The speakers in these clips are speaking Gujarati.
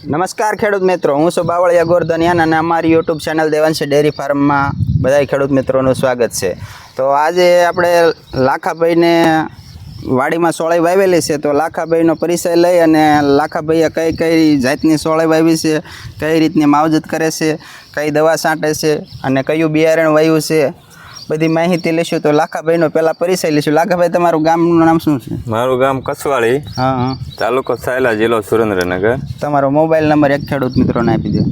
નમસ્કાર ખેડૂત મિત્રો, હું છું બાવળિયા ગોરધનિયાન અને અમારી યુટ્યુબ ચેનલ દેવાંશી ડેરી ફાર્મમાં બધા ખેડૂત મિત્રોનું સ્વાગત છે. તો આજે આપણે લાખાભાઈને વાડીમાં સોળાઈ વાવેલી છે, તો લાખાભાઈનો પરિચય લઈ અને લાખાભાઈએ કઈ કઈ જાતની સોળાઈ વાવી છે, કઈ રીતની માવજત કરે છે, કઈ દવા છાંટે છે અને કયું બિયારણ વાવ્યું છે, બધી માહિતી લઈશું. તો લાખાભાઈનો પહેલાં પરિચય લઈશું. લાખાભાઈ, તમારું ગામનું નામ શું છે? મારું ગામ કસવાળી, હા, તાલુકો સાયલા, જિલ્લો સુરેન્દ્રનગર. તમારો મોબાઈલ નંબર એક ખેડૂત મિત્રોને આપી દો.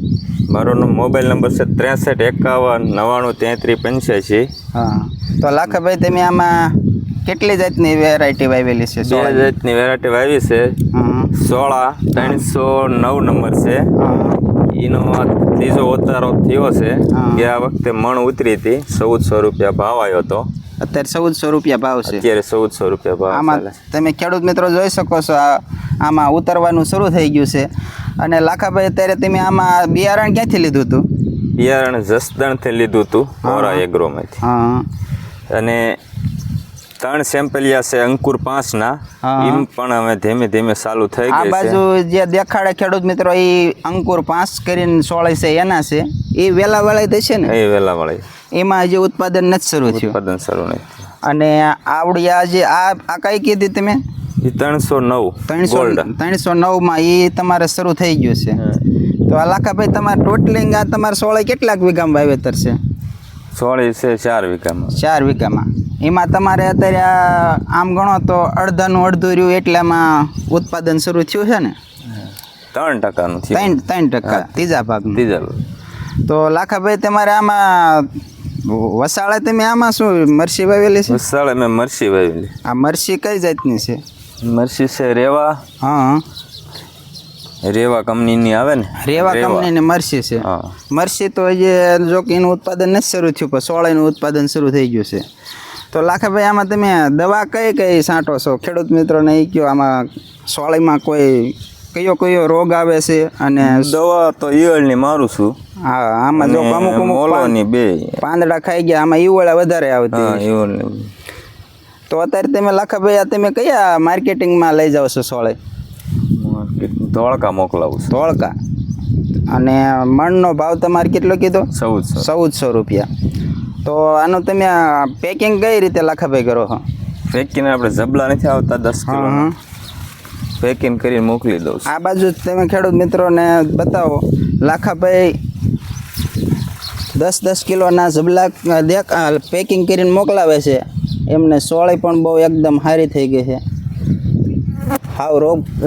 મારો મોબાઈલ નંબર છે 63 51 99 33 85. હા, તો લાખાભાઈ, તમે આમાં કેટલી જાતની વેરાયટી વાવેલી છે? 2 જાતની વેરાયટી વાવી છે. સોળા 309 નંબર છે. એનો આ ત્રીજો ઉતારો થયો છે. ગયા વખતે મણ ઉતરી હતી, 1400 રૂપિયા ભાવ આવ્યો હતો. અત્યારે 1400 રૂપિયા ભાવ છે. અત્યારે 1400 રૂપિયા ભાવ. આમાં તમે ખેડૂત મિત્રો જોઈ શકો છો, આમાં ઉતરવાનું શરૂ થઈ ગયું છે. અને લાખાભાઈ, અત્યારે તમે આમાં બિયારણ ક્યાંથી લીધું હતું? બિયારણ જસદણથી લીધું હતું, મોરા એગ્રોમાંથી. હા, અને 3 સેમ્પલિયા છે અંકુર 5ના. એમ પણ હવે ધીમે ધીમે ચાલુ થઈ ગઈ છે. આ બાજુ જે દેખાડે ખેડૂત મિત્રો, એ અંકુર 5 કરીને સોળાઈ છે એના છે. એ વેલા વાળા થશે ને? એ વેલા વાળી. એમાં હજી ઉત્પાદન નથી શરૂ થયું. ઉત્પાદન શરૂ નહીં. અને આવડી આ જે આ કઈ કીધી તમે? એ 309 309માં એ તમારે શરૂ થઈ ગયું છે. તો આ લાખાભાઈ, તમારે ટોટલિંગ આ તમારે સોળાઈ કેટલાક વીઘામાં વાવેતર છે? સોળી છે 4 વીઘામાં. 4 વીઘામાં. એમાં તમારે અત્યારે આમ ગણો તો અડધાનું અડધું રહ્યું એટલામાં ઉત્પાદન શરૂ થયું છે ને? 3%નું છે. 3%, ત્રીજા ભાગનું. ત્રીજા. તો લાખાભાઈ, તમારે આમાં વસાળે તમે આમાં શું મરસી વાવેલી છે? વસાળે મેં મરસી વાવેલી. આ મરસી કઈ જાતની છે? મરસી છે રેવા. હા, રેવા કંપનીની આવે ને. રેવા કંપનીની મરસી છે. મરસી તો હજી જો કે એનું ઉત્પાદન નથી શરૂ થયું, પણ સોળાઈનું ઉત્પાદન શરૂ થઈ ગયું છે. તો લાખાભાઈ, આમાં તમે દવા કઈ કઈ છાંટો છો? ખેડૂત મિત્રોને એ કહો, આમાં સોળાઈમાં કયો રોગ આવે છે? અને દવા તો ઈયળની મારું છું. હા, આમાં જો અમુક મોલોની 2 પાંદડા ખાઈ ગયા, આમાં ઈવળ વધારે આવતી. ઈયળની. તો અત્યારે તમે લાખાભાઈ, તમે કયા માર્કેટિંગમાં લઈ જાઓ છો સોળાઈ? ધોળકા મોકલાવું છું. ધોળકા. અને મણનો ભાવ તમારે કેટલો કીધો? 1400 રૂપિયા. તો આનું તમે પેકિંગ કઈ રીતે લાખાભાઈ કરો છો? પેકિંગ આપણે જબલા નથી આવતા 10 કિલો. પેકિંગ કરીને મોકલી દઉં. આ બાજુ તમે ખેડૂત મિત્રોને બતાવો. લાખાભાઈ 10 કિલોના જબલા પેકિંગ કરીને મોકલાવે છે. એમને સોળાઈ પણ બહુ એકદમ સારી થઈ ગઈ છે. હાવ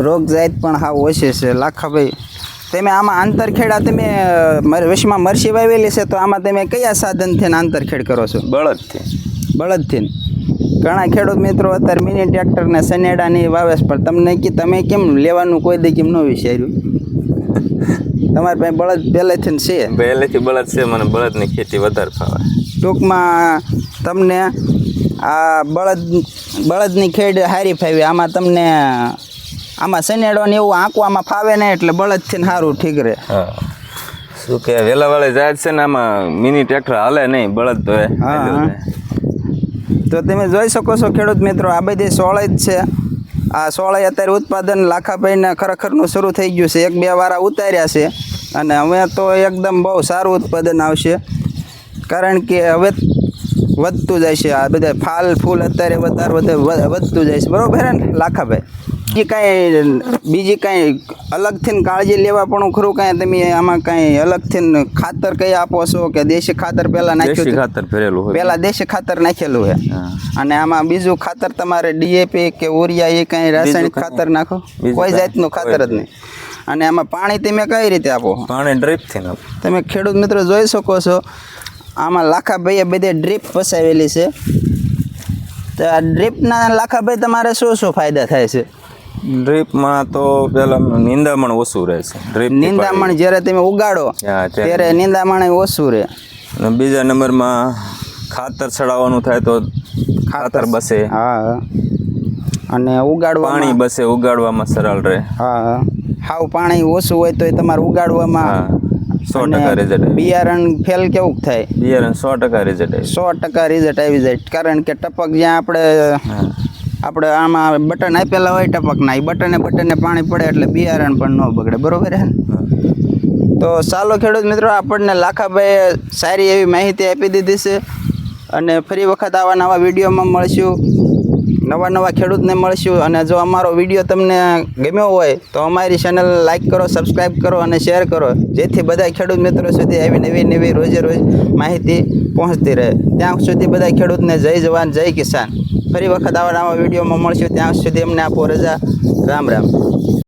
રોગ જાત પણ હાવ ઓછી છે. લાખાભાઈ, તમે આમાં આંતરખેડા તમે વશમાં મરસી વાવેલી છે, તો આમાં તમે કયા સાધનથી આંતરખેડ કરો છો? બળદથી. ઘણા ખેડૂત મિત્રો અત્યારે મિની ટ્રેક્ટરને સનેડાની વાવે છે, પણ તમે કેમ લેવાનું કોઈ દી કેમ ન વિચાર્યું? તમારી પાસે બળદ પહેલેથી છે? પહેલેથી બળદ છે. મને બળદની ખેતી વધારે ફાવે. ટૂંકમાં તમને આ બળદની ખેડ સારી ફાવી. આમાં તમને આમાં સનેડો ને એવું આંકવામાં ફાવે ને, એટલે બળદથી સારું ઠીક રહે. શું કે વેલા વાળે જાય છે ને, આમાં મિની ટ્રેક્ટર હાલે નહીં, બળદ તો. તો તમે જોઈ શકો છો ખેડૂત મિત્રો, આ બધી સોળાઈ જ છે. આ સોળાઈ અત્યારે ઉત્પાદન લાખાભાઈને ખરેખરનું શરૂ થઈ ગયું છે. 1-2 વારા ઉતાર્યા છે અને હવે તો એકદમ બહુ સારું ઉત્પાદન આવશે. કારણ કે હવે વધતું જાય છે. આ બધા ફાલ ફૂલ અત્યારે વધારે વધતું જાય છે. બરાબર ને લાખાભાઈ? બીજી કાંઈ અલગથી કાળજી લેવા પણ ખરું? કાંઈ તમે આમાં કાંઈ અલગથી ખાતર કઈ આપો છો કે દેશી ખાતર પહેલાં નાખ્યું? દેશી ખાતર ભરેલું હોય. પહેલાં દેશી ખાતર નાખેલું છે. અને આમાં બીજું ખાતર તમારે ડીએપી કે ઉરિયા એ કાંઈ રાસાયણિક ખાતર નાખો? કોઈ જાતનું ખાતર જ નહીં. અને આમાં પાણી તમે કઈ રીતે આપો? પાણી ડ્રીપથી આપો. તમે ખેડૂત મિત્રો જોઈ શકો છો, આમાં લાખાભાઈએ બધે ડ્રીપ ફસાવેલી છે. તો આ ડ્રીપના લાખાભાઈ તમારે શું ફાયદા થાય છે? ડ્રીપમાં તો પેલા નિંદામણ ઓછું રહે છે. નિંદામણ જ્યારે તમે ઉગાડો ત્યારે નિંદામણ ઓછું રહે. અને બીજા નંબરમાં ખાતર ચડાવવાનું થાય તો ખાતર બસે. હા, અને પાણી બસે, ઉગાડવામાં સરળ રહે. હા, હાવ પાણી ઓછું હોય તો તમારે ઉગાડવામાં 100% રિઝલ્ટ. બિયારણ ફેલ કેવું થાય? બિયારણ 100% રિઝલ્ટ. 100% રિઝલ્ટ આવી જાય. કારણ કે ટપક જ્યાં આપણે આપણે આમાં બટન આપેલા હોય ટપકના, એ બટને પાણી પડે એટલે બિયારણ પણ ન બગડે, બરોબર હે ને? તો ચાલો ખેડૂત મિત્રો, આપણને લાખાભાઈએ સારી એવી માહિતી આપી દીધી છે અને ફરી વખત આવા નવા વિડીયોમાં મળશું, નવા ખેડૂતને મળશું. અને જો અમારો વિડીયો તમને ગમ્યો હોય તો અમારી ચેનલ લાઈક કરો, સબસ્ક્રાઈબ કરો અને શેર કરો, જેથી બધા ખેડૂત મિત્રો સુધી આવી નવી રોજે રોજ માહિતી પહોંચતી રહે. ત્યાં સુધી બધા ખેડૂતને જય જવાન જય કિસાન. ફરી વખત આવા નવા વિડીયોમાં મળશું, ત્યાં સુધી અમને આપો રજા. રામ રામ.